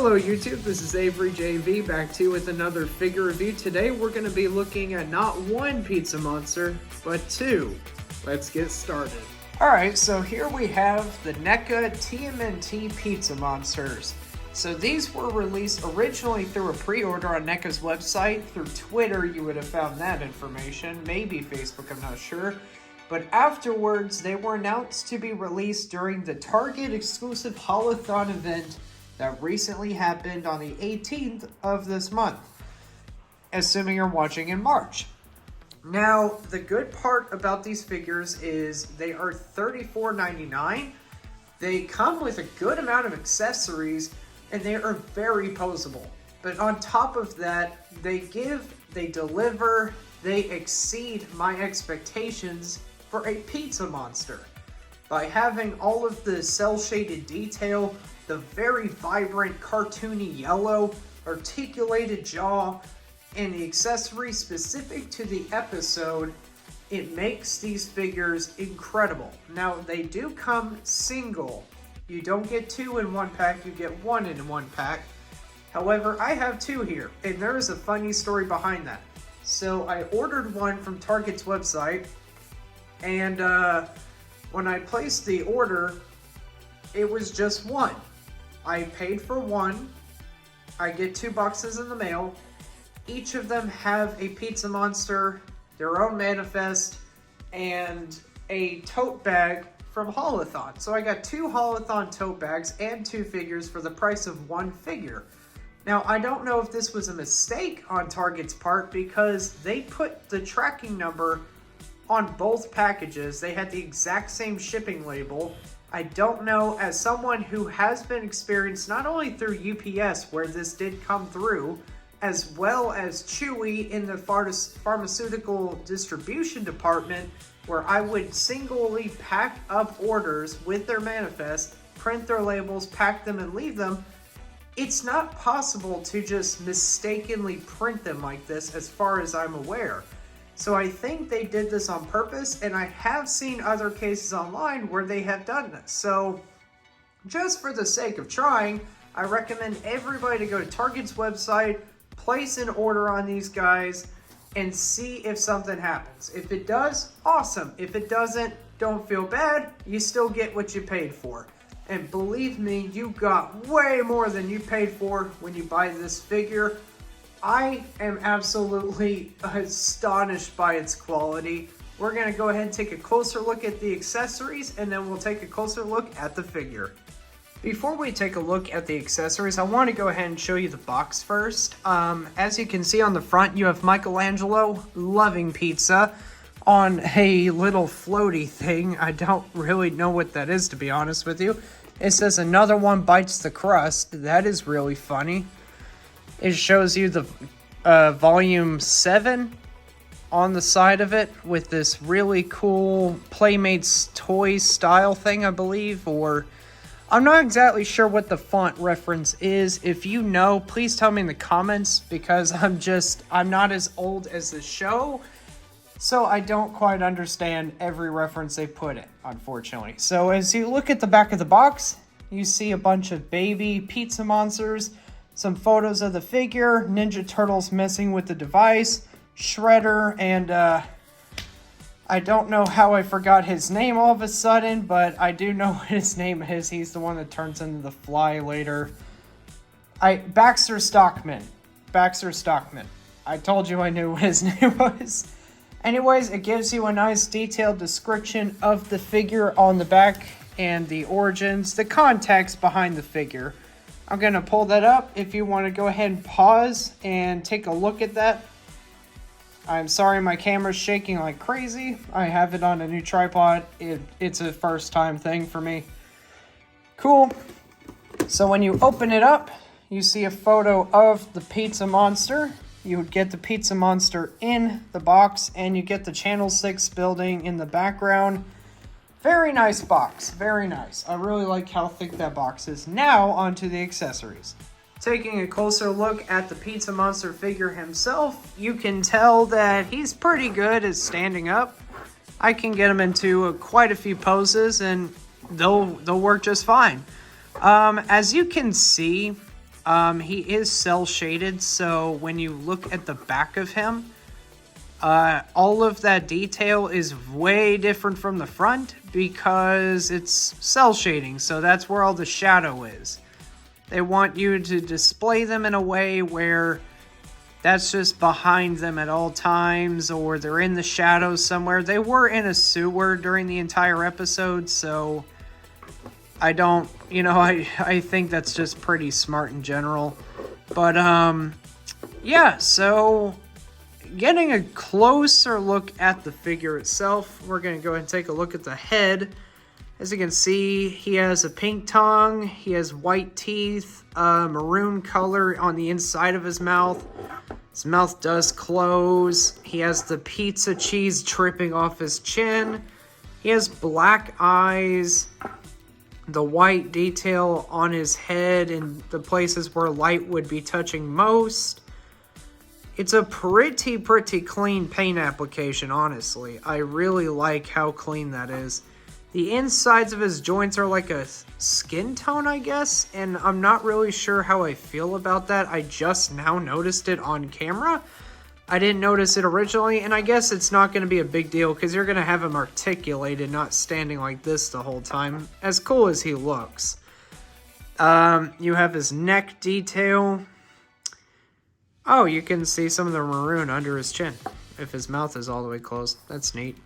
Hello YouTube, this is Avery JV back to you with another figure review. Today we're going to be looking at not one pizza monster, but two. Let's get started. Alright, so here we have the NECA TMNT pizza monsters. So these were released originally through a pre-order on NECA's website. Through Twitter you would have found that information, maybe Facebook, I'm not sure. But afterwards they were announced to be released during the Target exclusive Holothon event that recently happened on the 18th of this month, assuming you're watching in March. Now, the good part about these figures is they are $34.99. They come with a good amount of accessories, and they are very posable. But on top of that, they deliver, they exceed my expectations for a pizza monster. By having all of the cel-shaded detail, the very vibrant cartoony yellow, articulated jaw, and the accessories specific to the episode, it makes these figures incredible. Now, they do come single. You don't get two in one pack, you get one in one pack. However, I have two here, and there is a funny story behind that. So I ordered one from Target's website, and when I placed the order, it was just one. I paid for one. I get 2 boxes in the mail. Each of them have a pizza monster, their own manifest, and a tote bag from Holothon. So I got 2 Holothon tote bags and 2 figures for the price of 1 figure. Now, I don't know if this was a mistake on Target's part because they put the tracking number on both packages. They had the exact same shipping label. I don't know, as someone who has been experienced not only through UPS, where this did come through, as well as Chewy in the pharmaceutical distribution department, where I would singly pack up orders with their manifest, print their labels, pack them, and leave them. It's not possible to just mistakenly print them like this, as far as I'm aware. So I think they did this on purpose, and I have seen other cases online where they have done this. So just for the sake of trying, I recommend everybody to go to Target's website, place an order on these guys, and see if something happens. If it does, awesome. If it doesn't, don't feel bad. You still get what you paid for. And believe me, you got way more than you paid for when you buy this figure. I am absolutely astonished by its quality. We're going to go ahead and take a closer look at the accessories, and then we'll take a closer look at the figure. Before we take a look at the accessories, I want to go ahead and show you the box first. As you can see on the front, you have Michelangelo loving pizza on a little floaty thing. I don't really know what that is, to be honest with you. It says another one bites the crust. That is really funny. It shows you the volume 7 on the side of it with this really cool Playmates toy style thing, I believe, or I'm not exactly sure what the font reference is. If you know, please tell me in the comments, because I'm not as old as the show, so I don't quite understand every reference they put in, unfortunately. So as you look at the back of the box, you see a bunch of baby pizza monsters, some photos of the figure, Ninja Turtles messing with the device, Shredder, and I don't know how I forgot his name all of a sudden, but I do know what his name is. He's the one that turns into the fly later. Baxter Stockman. Baxter Stockman. I told you I knew what his name was. Anyways, it gives you a nice detailed description of the figure on the back and the origins, the context behind the figure. I'm going to pull that up if you want to go ahead and pause and take a look at that. I'm sorry my camera's shaking like crazy. I have it on a new tripod. It's a first time thing for me. Cool. So when you open it up, you see a photo of the pizza monster. You would get the pizza monster in the box, and you get the Channel 6 building in the background. Very nice box, very nice. I really like how thick that box is. Now, onto the accessories. Taking a closer look at the pizza monster figure himself, you can tell that he's pretty good at standing up. I can get him into quite a few poses, and they'll work just fine. As you can see, He is cell shaded, so when you look at the back of him, all of that detail is way different from the front because it's cell shading, so that's where all the shadow is. They want you to display them in a way where that's just behind them at all times, or they're in the shadows somewhere. They were in a sewer during the entire episode, so I don't, I think that's just pretty smart in general. But, yeah, so getting a closer look at the figure itself, we're going to go ahead and take a look at the head. As you can see, he has a pink tongue, he has white teeth, maroon color on the inside of his mouth. His mouth does close. He has the pizza cheese dripping off his chin. He has black eyes, the white detail on his head and the places where light would be touching most. It's a pretty clean paint application, honestly. I really like how clean that is. The insides of his joints are like a skin tone, I guess, and I'm not really sure how I feel about that. I just now noticed it on camera. I didn't notice it originally, and I guess it's not going to be a big deal because you're going to have him articulated, not standing like this the whole time, as cool as he looks. You have his neck detail. Oh, you can see some of the maroon under his chin if his mouth is all the way closed. That's neat.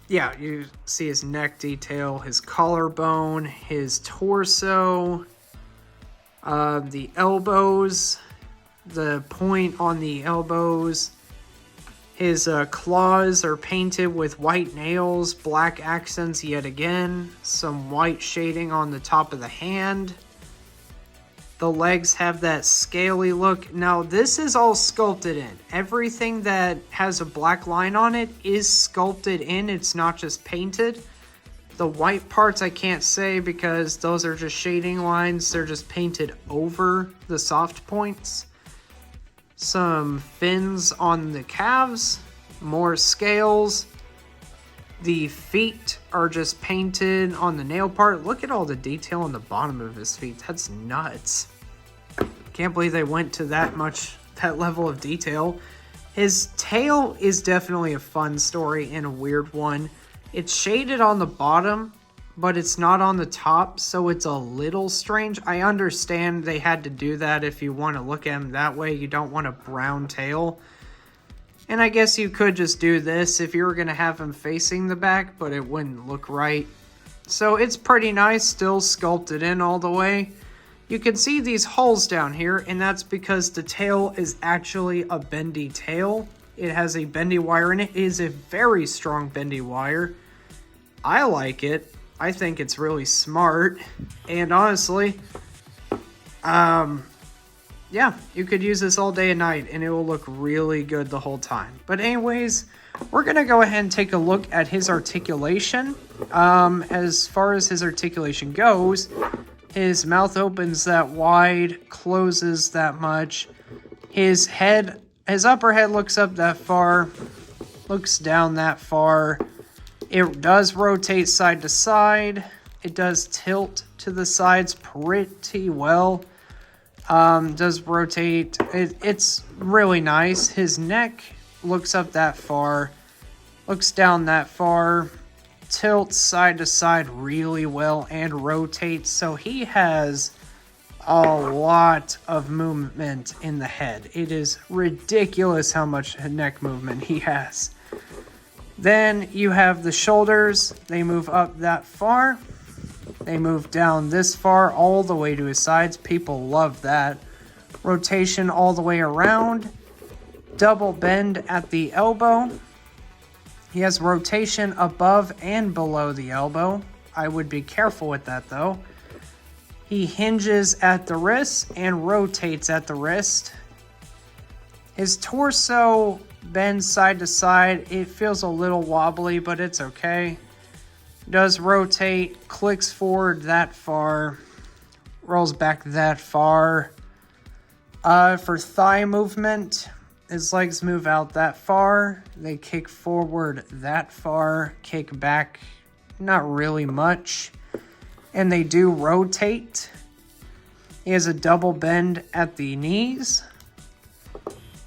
Yeah, you see his neck detail, his collarbone, his torso, the elbows, the point on the elbows. His claws are painted with white nails, black accents yet again, some white shading on the top of the hand. The legs have that scaly look. Now, this is all sculpted in. Everything that has a black line on it is sculpted in. It's not just painted. The white parts I can't say because those are just shading lines. They're just painted over the soft points. Some fins on the calves. More scales. The feet are just painted on the nail part. Look at all the detail on the bottom of his feet. That's nuts. Can't believe they went to that level of detail. His tail is definitely a fun story and a weird one. It's shaded on the bottom, but it's not on the top, so it's a little strange. I understand they had to do that if you want to look at him that way. You don't want a brown tail. And I guess you could just do this if you were going to have him facing the back, but it wouldn't look right. So it's pretty nice, still sculpted in all the way. You can see these holes down here, and that's because the tail is actually a bendy tail. It has a bendy wire in it. It is a very strong bendy wire. I like it. I think it's really smart. And honestly, yeah, you could use this all day and night, and it will look really good the whole time. But anyways, we're going to go ahead and take a look at his articulation. As far as his articulation goes, his mouth opens that wide, closes that much. His upper head looks up that far, looks down that far. It does rotate side to side. It does tilt to the sides pretty well. Does rotate. It's really nice. His neck looks up that far, looks down that far. Tilts side to side really well and rotates, so he has a lot of movement in the head. It is ridiculous how much neck movement he has. Then you have the shoulders. They move up that far. They move down this far all the way to his sides. People love that. Rotation all the way around. Double bend at the elbow. He has rotation above and below the elbow. I would be careful with that though. He hinges at the wrist and rotates at the wrist. His torso bends side to side. It feels a little wobbly, but it's okay. Does rotate, clicks forward that far, rolls back that far. For thigh movement, his legs move out that far. They kick forward that far, kick back not really much. And they do rotate. He has a double bend at the knees.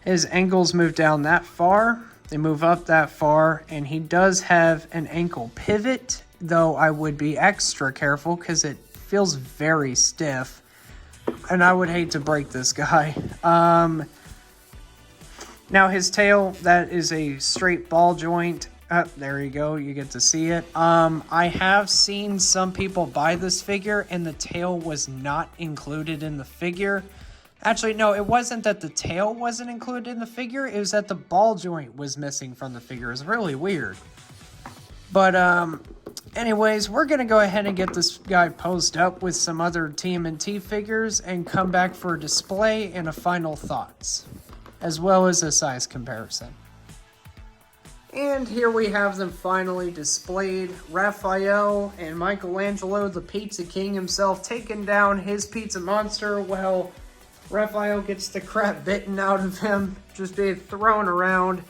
His ankles move down that far. They move up that far. And he does have an ankle pivot, though I would be extra careful because it feels very stiff. And I would hate to break this guy. Now his tail, that is a straight ball joint. There you go. You get to see it. I have seen some people buy this figure and the tail was not included in the figure. Actually, no, it wasn't that the tail wasn't included in the figure. It was that the ball joint was missing from the figure. It's really weird. But, anyways, we're going to go ahead and get this guy posed up with some other TMNT figures and come back for a display and a final thoughts, as well as a size comparison. And here we have them finally displayed. Raphael and Michelangelo, the Pizza King himself, taking down his pizza monster. Well, Raphael gets the crap bitten out of him, just being thrown around.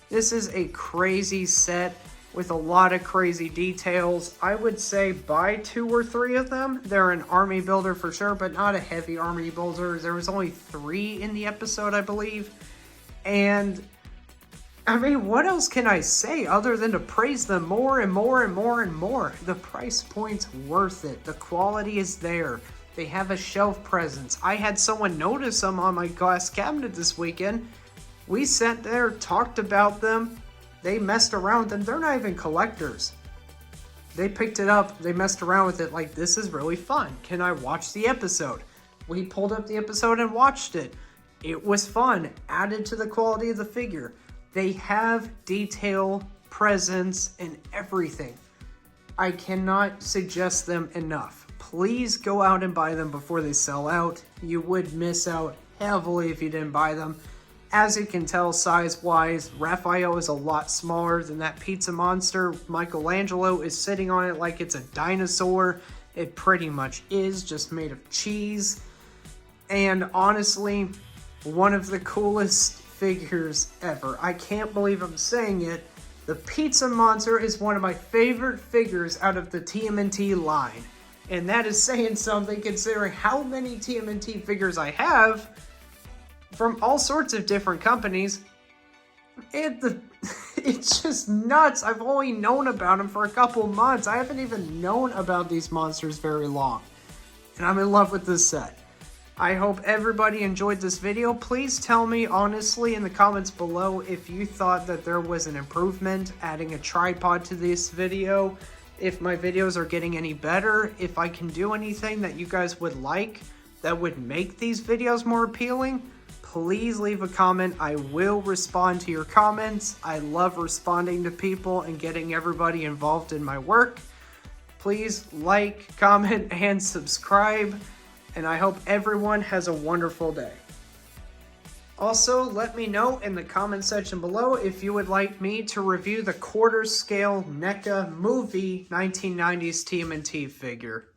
This is a crazy set with a lot of crazy details. I would say buy 2 or 3 of them. They're an army builder for sure, but not a heavy army builder. There was only 3 in the episode, I believe. And I mean, what else can I say other than to praise them more and more and more and more? The price point's worth it. The quality is there. They have a shelf presence. I had someone notice them on my glass cabinet this weekend. We sat there, talked about them. They messed around with them. They're not even collectors. They picked it up. They messed around with it like, this is really fun. Can I watch the episode? We pulled up the episode and watched it. It was fun. Added to the quality of the figure. They have detail, presence, and everything. I cannot suggest them enough. Please go out and buy them before they sell out. You would miss out heavily if you didn't buy them. As you can tell, size-wise, Raphael is a lot smaller than that pizza monster. Michelangelo is sitting on it like it's a dinosaur. It pretty much is, just made of cheese. And honestly, one of the coolest figures ever. I can't believe I'm saying it. The pizza monster is one of my favorite figures out of the TMNT line. And that is saying something considering how many TMNT figures I have from all sorts of different companies. It's just nuts. I've only known about them for a couple months. I haven't even known about these monsters very long. And I'm in love with this set. I hope everybody enjoyed this video. Please tell me honestly in the comments below if you thought that there was an improvement adding a tripod to this video, if my videos are getting any better, if I can do anything that you guys would like that would make these videos more appealing. Please leave a comment. I will respond to your comments. I love responding to people and getting everybody involved in my work. Please like, comment, and subscribe. And I hope everyone has a wonderful day. Also, let me know in the comment section below if you would like me to review the quarter scale NECA movie 1990s TMNT figure.